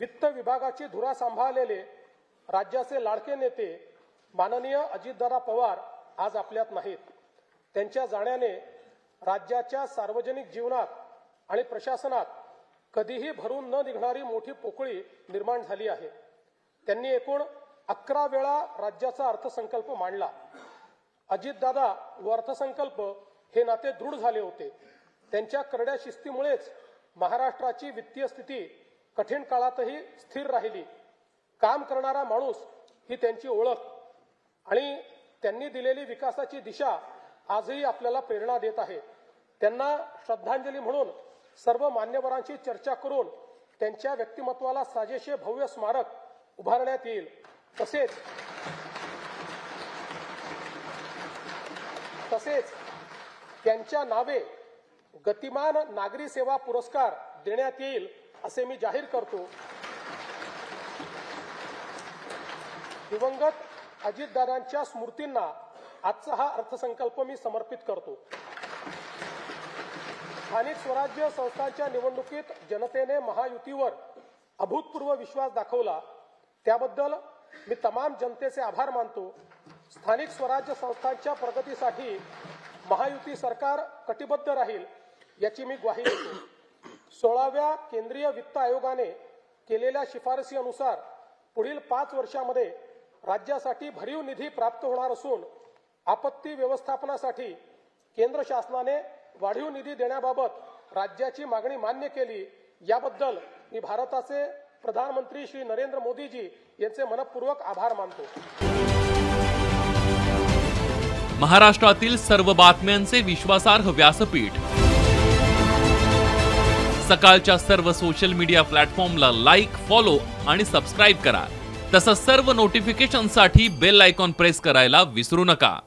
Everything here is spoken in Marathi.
वित्त विभागाची धुरा सांभाळलेले राज्याचे लाडके नेते माननीय अजितदादा पवार आज आपल्यात नाहीत. त्यांच्या जाण्याने राज्याच्या सार्वजनिक जीवनात आणि प्रशासनात कधीही भरून न निघणारी मोठी पोकळी निर्माण झाली आहे. त्यांनी एकूण 11 वेळा राज्याचा अर्थसंकल्प मांडला. अजितदादा व अर्थसंकल्प हे नाते दृढ झाले होते. त्यांच्या करड्या शिस्तीमुळेच महाराष्ट्राची वित्तीय स्थिती कठीण काळातही स्थिर राहिली. काम करणारा माणूस ही त्यांची ओळख आणि त्यांनी दिलेली विकासाची दिशा आजही आपल्याला प्रेरणा देत आहे. त्यांना श्रद्धांजली म्हणून सर्व मान्यवरांशी चर्चा करून त्यांच्या व्यक्तिमत्वाला साजेसे भव्य स्मारक उभारण्यात येईल. तसेच त्यांच्या नावे गतिमान नागरी सेवा पुरस्कार देण्यात येईल असे मी जाहीर करतो. दिवंगत अजितदादांच्या स्मृतींना आजचा हा अर्थसंकल्प मी समर्पित करतो. स्थानिक स्वराज्य संस्थांच्या निवडणुकीत जनतेने महायुतीवर अभूतपूर्व विश्वास दाखवला. त्याबद्दल मी तमाम जनतेचे आभार मानतो. स्थानिक स्वराज्य संस्थांच्या प्रगतीसाठी महायुती सरकार कटिबद्ध राहील याची मी ग्वाही देतो. 16व्या केंद्रीय वित्त आयोगाने केलेल्या शिफारसीनुसार पुढील 5 वर्षांमध्ये राज्यासाठी भरीव निधी प्राप्त होणार असून आपत्ती व्यवस्थापनासाठी केंद्र शासनाने वाढीव निधी देण्याबाबत राज्याची मागणी मान्य केली. याबद्दल मी भारताचे प्रधानमंत्री श्री नरेंद्र मोदीजी यांचे मनपूर्वक आभार मानतो. महाराष्ट्रातील सर्व बातम्यांचे विश्वासार्ह व्यासपीठ सकाळच्या सर्व सोशल मीडिया प्लॅटफॉर्मला लाईक, फॉलो आणि सबस्क्राईब करा. तसंच सर्व नोटिफिकेशनसाठी बेल आयकॉन प्रेस करायला विसरू नका.